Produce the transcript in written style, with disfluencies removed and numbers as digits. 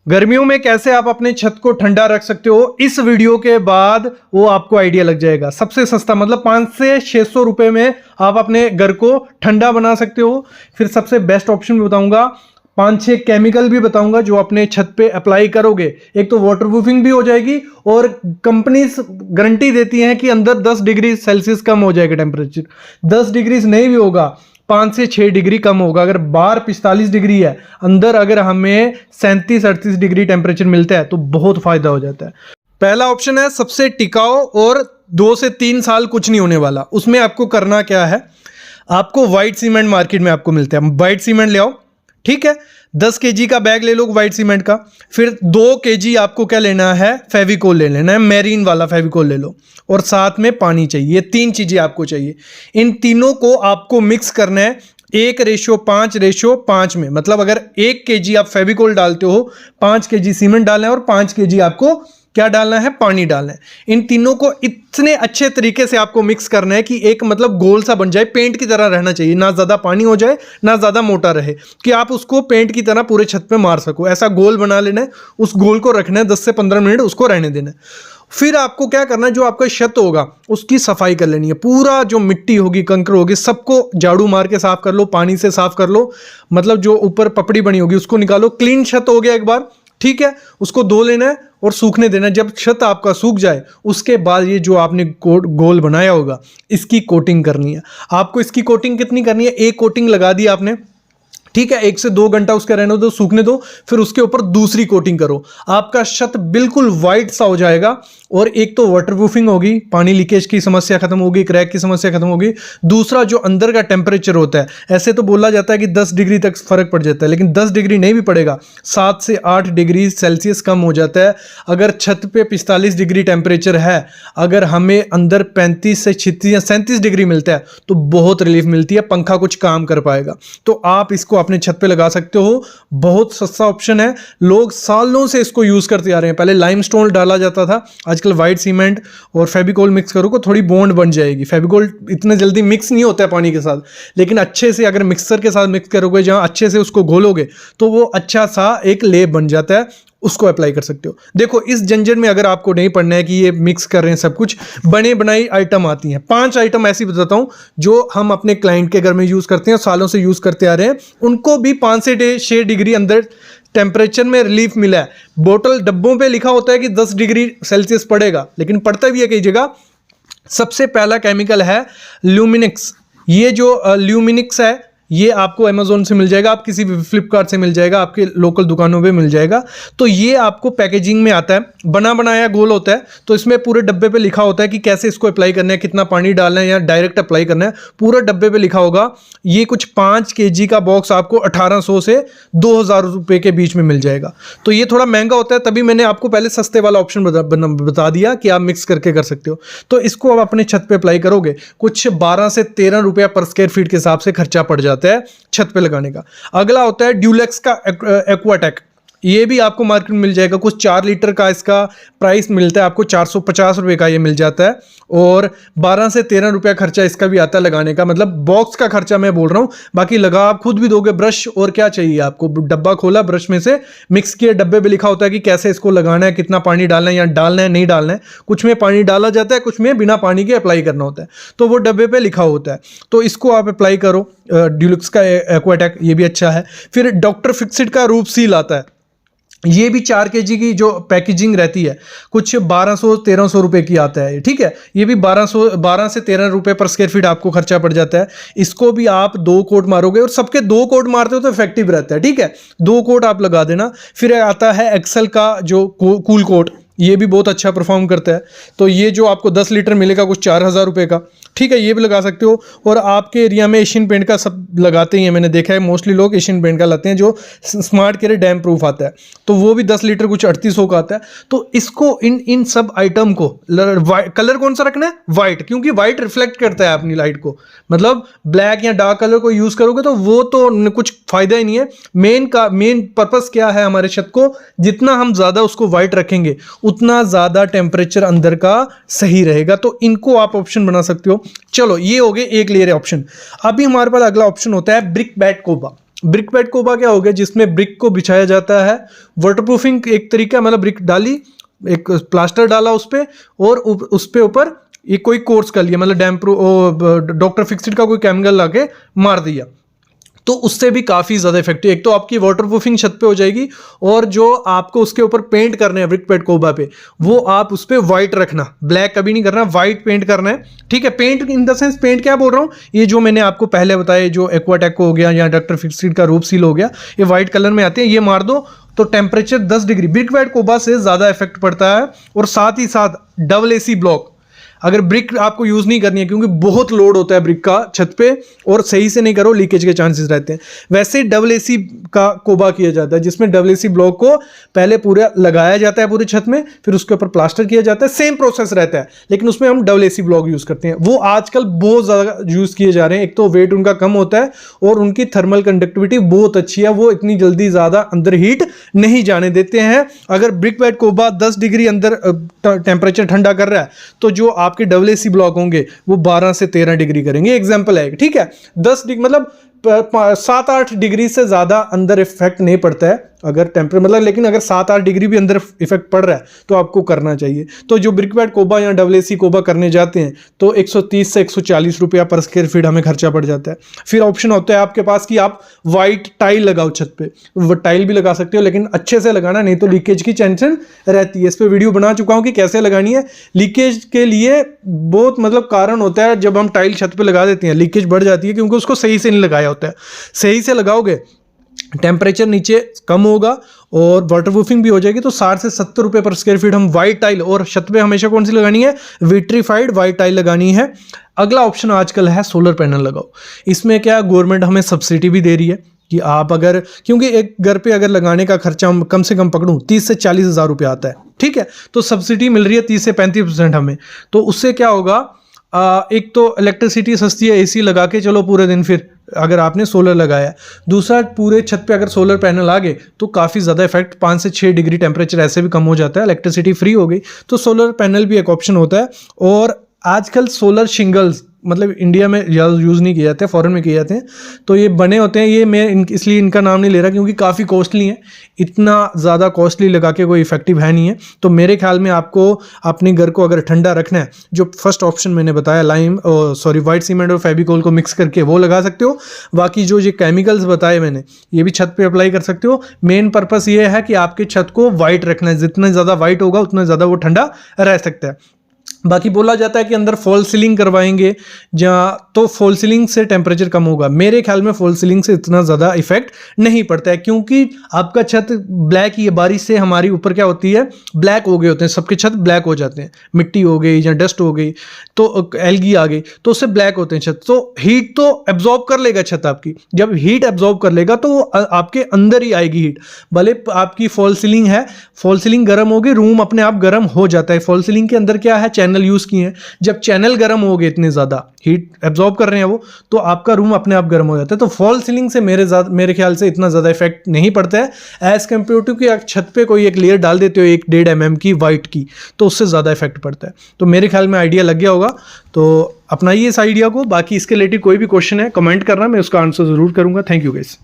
गर्मियों में कैसे आप अपने छत को ठंडा रख सकते हो, इस वीडियो के बाद वो आपको आइडिया लग जाएगा। सबसे सस्ता मतलब 500 से 600 रुपए में आप अपने घर को ठंडा बना सकते हो। फिर सबसे बेस्ट ऑप्शन भी बताऊंगा, 5-6 केमिकल भी बताऊंगा जो अपने छत पे अप्लाई करोगे, एक तो वाटरप्रूफिंग भी हो जाएगी और कंपनी गारंटी देती है कि अंदर 10 डिग्री सेल्सियस कम हो जाएगा टेम्परेचर। 10 डिग्री नहीं भी होगा, 5 से 6 डिग्री कम होगा। अगर बाहर 45 डिग्री है, अंदर अगर हमें 37-38 डिग्री टेम्परेचर मिलता है तो बहुत फायदा हो जाता है। पहला ऑप्शन है सबसे टिकाऊ और 2 से 3 साल कुछ नहीं होने वाला। उसमें आपको करना क्या है, आपको व्हाइट सीमेंट मार्केट में आपको मिलता है, व्हाइट सीमेंट ले आओ, ठीक है। 10 केजी का बैग ले लो व्हाइट सीमेंट का। फिर 2 केजी आपको क्या लेना है, फेविकोल ले लेना है, मैरीन वाला फेविकोल ले लो, और साथ में पानी चाहिए। ये 3 चीजें आपको चाहिए। इन तीनों को आपको मिक्स करना है 1:5:5 में। मतलब अगर 1 केजी आप फेविकोल डालते हो, 5 केजी सीमेंट डालना है और 5 केजी आपको क्या डालना है, पानी डालना है। इन तीनों को इतने अच्छे तरीके से आपको मिक्स करना है कि एक मतलब गोल सा बन जाए, पेंट की तरह रहना चाहिए, ना ज्यादा पानी हो जाए ना ज्यादा मोटा रहे, कि आप उसको पेंट की तरह पूरे छत पे मार सको। ऐसा गोल बना लेना है, उस गोल को रखना है 10 से 15 मिनट, उसको रहने देना है। फिर आपको क्या करना है, जो आपका छत होगा उसकी सफाई कर लेनी है। पूरा जो मिट्टी होगी, कंकर होगी, सबको झाड़ू मार के साफ कर लो, पानी से साफ कर लो। मतलब जो ऊपर पपड़ी बनी होगी उसको निकालो। क्लीन छत हो गया एक बार, ठीक है। उसको धो लेना है और सूखने देना है। जब छत आपका सूख जाए उसके बाद ये जो आपने गोल बनाया होगा, इसकी कोटिंग करनी है। आपको इसकी कोटिंग कितनी करनी है, एक कोटिंग लगा दी आपने, ठीक है, 1 से 2 घंटा उसका रहने दो, सूखने दो। फिर उसके ऊपर दूसरी कोटिंग करो, आपका छत बिल्कुल व्हाइट सा हो जाएगा। और एक तो वाटरप्रूफिंग होगी, पानी लीकेज की समस्या खत्म होगी, क्रैक की समस्या खत्म होगी। दूसरा जो अंदर का टेम्परेचर होता है, ऐसे तो बोला जाता है कि 10 डिग्री तक फर्क पड़ जाता है, लेकिन 10 डिग्री नहीं भी पड़ेगा, 7 से 8 डिग्री सेल्सियस कम हो जाता है। अगर छत पे 45 डिग्री टेम्परेचर है, अगर हमें अंदर 35 से 36 या 37 डिग्री मिलता है तो बहुत रिलीफ मिलती है, पंखा कुछ काम कर पाएगा। तो आप इसको अपने छत पे लगा सकते हो। बहुत सस्ता ऑप्शन है, लोग सालों से इसको यूज करते आ रहे हैं। पहले लाइमस्टोन डाला जाता था, आजकल व्हाइट सीमेंट और फेविकोल मिक्स करोगे थोड़ी बॉन्ड बन जाएगी। फेविकोल इतने जल्दी मिक्स नहीं होता है पानी के साथ, लेकिन अच्छे से अगर मिक्सर के साथ मिक्स करोगे, जहां अच्छे से उसको घोलोगे, तो वो अच्छा सा एक लेप बन जाता है, उसको अप्लाई कर सकते हो। देखो, इस झंझट में अगर आपको नहीं पढ़ना है कि ये मिक्स कर रहे हैं सब कुछ, बने बनाई आइटम आती हैं। 5 आइटम ऐसी बताता हूं जो हम अपने क्लाइंट के घर में यूज करते हैं, सालों से यूज करते आ रहे हैं। उनको भी 5 से 6 डिग्री अंदर टेम्परेचर में रिलीफ मिला है। बोतल डब्बों पे लिखा होता है कि 10 डिग्री सेल्सियस पड़ेगा, लेकिन पड़ता भी है कई जगह। सबसे पहला केमिकल है ल्यूमिनिक्स। ये जो ल्यूमिनिक्स है, ये आपको अमेजोन से मिल जाएगा, आप किसी भी फ्लिपकार्ट से मिल जाएगा, आपके लोकल दुकानों पे मिल जाएगा। तो ये आपको पैकेजिंग में आता है, बना बनाया गोल होता है। तो इसमें पूरे डब्बे पे लिखा होता है कि कैसे इसको अप्लाई करना है, कितना पानी डालना है या डायरेक्ट अप्लाई करना है, पूरा डब्बे पे लिखा होगा। ये कुछ 5 केजी का बॉक्स आपको 1800 से 2000 रुपये के बीच में मिल जाएगा। तो ये थोड़ा महंगा होता है, तभी मैंने आपको पहले सस्ते वाला ऑप्शन बता दिया कि आप मिक्स करके कर सकते हो। तो इसको आप अपने छत पे अप्लाई करोगे, कुछ 12 से 13 रुपया पर स्क्वायर फीट के हिसाब से खर्चा पड़ जाता है छत पे लगाने का। अगला होता है ड्यूलेक्स का एक्वाटेक। ये भी आपको मार्केट में मिल जाएगा, कुछ 4 लीटर का इसका प्राइस मिलता है आपको, 450 रुपये का ये मिल जाता है। और 12 से 13 रुपया खर्चा इसका भी आता है लगाने का, मतलब बॉक्स का खर्चा मैं बोल रहा हूँ। बाकी लगा आप खुद भी दोगे। ब्रश और क्या चाहिए आपको, डब्बा खोला, ब्रश में से मिक्स किया, डब्बे पे लिखा होता है कि कैसे इसको लगाना है, कितना पानी डालना है या डालना है नहीं डालना है। कुछ में पानी डाला जाता है, कुछ में बिना पानी के अप्लाई करना होता है, तो वो डब्बे पे लिखा होता है। तो इसको आप अप्लाई करो, ड्यूलेक्स का एक्वाटेक, ये भी अच्छा है। फिर डॉक्टर फिक्सिट का रूप सील आता है। ये भी 4 केजी की जो पैकेजिंग रहती है, कुछ 1200-1300 रुपए की आता है, ठीक है। ये भी 12 से 13 रुपए पर स्क्वायर फीट आपको खर्चा पड़ जाता है। इसको भी आप 2 कोट मारोगे, और सबके 2 कोट मारते हो तो इफेक्टिव रहता है, ठीक है। 2 कोट आप लगा देना। फिर आता है एक्सेल का जो कूल कोट, ये भी बहुत अच्छा परफॉर्म करता है। तो ये जो आपको 10 लीटर मिलेगा कुछ 4000 रुपये का, ठीक है, ये भी लगा सकते हो। और आपके एरिया में एशियन पेंट का सब लगाते ही हैं, मैंने देखा है मोस्टली लोग एशियन पेंट का लाते हैं, जो स्मार्ट केयर डैम प्रूफ आता है। तो वो भी 10 लीटर कुछ 3800 का आता है। तो इसको इन सब आइटम को कलर कौन सा रखना है, वाइट, क्योंकि वाइट रिफ्लेक्ट करता है अपनी लाइट को। मतलब ब्लैक या डार्क कलर को यूज करोगे तो वो तो कुछ फायदा ही नहीं है। मेन पर्पस क्या है हमारे छत को, जितना हम ज्यादा उसको वाइट रखेंगे उतना ज्यादा टेम्परेचर अंदर का सही रहेगा। तो इनको आप ऑप्शन बना सकते हो। चलो, ये हो गए एक लेयर ऑप्शन। अभी हमारे पास अगला ऑप्शन होता है ब्रिक बैट कोबा। ब्रिक बेड कोबा क्या हो गया, जिसमें ब्रिक को बिछाया जाता है, वाटरप्रूफिंग एक तरीका, मतलब ब्रिक डाली, एक प्लास्टर डाला उस पर, और उस पे ऊपर ये कोई कोर्स कर लिया, मतलब डॉक्टर फिक्सिट का कोई केमिकल लाके मार दिया, तो उससे भी काफ़ी ज़्यादा इफेक्टिव, एक तो आपकी वाटरप्रूफिंग छत पे हो जाएगी, और जो आपको उसके ऊपर पेंट करने हैं ब्रिक बेड कोबा पे, वो आप उस पर वाइट रखना, ब्लैक कभी नहीं करना, वाइट पेंट करना है, ठीक है। Paint in the sense, paint क्या बोल रहा हूँ, ये जो मैंने आपको पहले बताया, जो एक्वाटेक हो गया या डॉक्टर फिक्सिट का रूप सील हो गया, ये वाइट कलर में आते हैं, ये मार दो तो टेम्परेचर 10 डिग्री ब्रिक बेड कोबा से ज़्यादा इफेक्ट पड़ता है। और साथ ही साथ डबल एसी ब्लॉक, अगर ब्रिक आपको यूज़ नहीं करनी है क्योंकि बहुत लोड होता है ब्रिक का छत पे, और सही से नहीं करो लीकेज के चांसेस रहते हैं, वैसे डबल एसी का कोबा किया जाता है, जिसमें डबल एसी ब्लॉक को पहले पूरा लगाया जाता है पूरी छत में, फिर उसके ऊपर प्लास्टर किया जाता है, सेम प्रोसेस रहता है, लेकिन उसमें हम डबल एसी ब्लॉक यूज़ करते हैं। वो आजकल बहुत ज़्यादा यूज़ किए जा रहे हैं, एक तो वेट उनका कम होता है और उनकी थर्मल कंडक्टिविटी बहुत अच्छी है, वो इतनी जल्दी ज़्यादा अंदर हीट नहीं जाने देते हैं। अगर ब्रिक बेड कोबा 10 डिग्री अंदर टेम्परेचर ठंडा कर रहा है, तो जो आपके डबल एसी ब्लॉक होंगे वो 12 से 13 डिग्री करेंगे, एग्जांपल है, ठीक है। 10 डिग्री मतलब 7-8 डिग्री से ज़्यादा अंदर इफेक्ट नहीं पड़ता है अगर टेम्परेचर, मतलब, लेकिन अगर 7-8 डिग्री भी अंदर इफेक्ट पड़ रहा है तो आपको करना चाहिए। तो जो ब्रिक बेड कोबा या डबल एसी कोबा करने जाते हैं तो 130 से 140 रुपया पर स्क्वायर फीट हमें खर्चा पड़ जाता है। फिर ऑप्शन होता है आपके पास कि आप वाइट टाइल लगाओ छत पे, वो टाइल भी लगा सकते हो, लेकिन अच्छे से लगाना, नहीं तो लीकेज की टेंशन रहती है। इस पर वीडियो बना चुका हूँ कि कैसे लगानी है। लीकेज के लिए बहुत मतलब कारण होता है, जब हम टाइल छत पे लगा देते हैं लीकेज बढ़ जाती है क्योंकि उसको सही से नहीं लगाया होता है। सही से लगाओगे टेम्परेचर नीचे कम होगा और वाटरप्रूफिंग भी हो जाएगी। तो 60 से 70 रुपये पर स्क्वायर फीट हम वाइट टाइल, और छत पे हमेशा कौन सी लगानी है, विट्रीफाइड वाइट टाइल लगानी है। अगला ऑप्शन आजकल है सोलर पैनल लगाओ। इसमें क्या गवर्नमेंट हमें सब्सिडी भी दे रही है कि आप अगर, क्योंकि एक घर पे अगर लगाने का खर्चा हम कम से कम पकड़ूं 30 से 40 हज़ार रुपया आता है, ठीक है, तो सब्सिडी मिल रही है 30 से 35% हमें। तो उससे क्या होगा, एक तो इलेक्ट्रिसिटी सस्ती है, एसी लगा के चलो पूरे दिन, फिर अगर आपने सोलर लगाया। दूसरा, पूरे छत पे अगर सोलर पैनल आ गए तो काफ़ी ज़्यादा इफेक्ट, 5 से 6 डिग्री टेम्परेचर ऐसे भी कम हो जाता है, इलेक्ट्रिसिटी फ्री हो गई, तो सोलर पैनल भी एक ऑप्शन होता है। और आजकल सोलर शिंगल्स, मतलब इंडिया में ज़्यादा यूज़ नहीं किए जाते, फॉरेन में किए जाते हैं, तो ये बने होते हैं। ये मैं इसलिए इनका नाम नहीं ले रहा क्योंकि काफ़ी कॉस्टली है, इतना ज़्यादा कॉस्टली लगा के कोई इफेक्टिव है नहीं है। तो मेरे ख्याल में आपको अपने घर को अगर ठंडा रखना है, जो फर्स्ट ऑप्शन मैंने बताया, वाइट सीमेंट और फेविकोल को मिक्स करके वो लगा सकते हो। बाकी जो ये केमिकल्स बताए मैंने, ये भी छत पे अप्लाई कर सकते हो। मेन पर्पस ये है कि आपके छत को वाइट रखना है, जितना ज़्यादा वाइट होगा उतना ज़्यादा वो ठंडा रह सकता है। बाकी बोला जाता है कि अंदर फॉल सीलिंग करवाएंगे जहाँ, तो फॉल सीलिंग से टेम्परेचर कम होगा। मेरे ख्याल में फॉल सीलिंग से इतना ज़्यादा इफेक्ट नहीं पड़ता है, क्योंकि आपका छत ब्लैक ही है, बारिश से हमारी ऊपर क्या होती है, ब्लैक हो गए होते हैं, सबके छत ब्लैक हो जाते हैं, मिट्टी हो गई या डस्ट हो गई, तो एल्गी आ गई, तो उससे ब्लैक होते हैं छत। तो हीट तो एब्जॉर्ब कर लेगा छत आपकी, जब हीट एब्जॉर्ब कर लेगा तो वो आपके अंदर ही आएगी हीट। भले आपकी फॉल सीलिंग है, फॉल सीलिंग गर्म होगी, रूम अपने आप गर्म हो जाता है। फॉल सीलिंग के अंदर क्या है, चैनल यूज़ किए हैं, जब चैनल गर्म हो गए, इतने ज़्यादा हीट एब्जॉर्ब कर रहे हैं वो, तो आपका रूम अपने आप गर्म हो जाता है। तो फॉल सीलिंग से मेरे ख्याल से इतना ज़्यादा इफेक्ट नहीं पड़ता है एज कम्पेयर टू कि आप छत पे कोई एक लेयर डाल देते हो 1-1.5 mm की वाइट की, तो उससे ज़्यादा इफेक्ट पड़ता है। तो मेरे ख्याल में आइडिया लग गया होगा, तो अपनाइए इस आइडिया को। बाकी इसके रिलेटेड कोई भी क्वेश्चन है कमेंट करना, मैं उसका आंसर ज़रूर करूँगा। Thank you guys.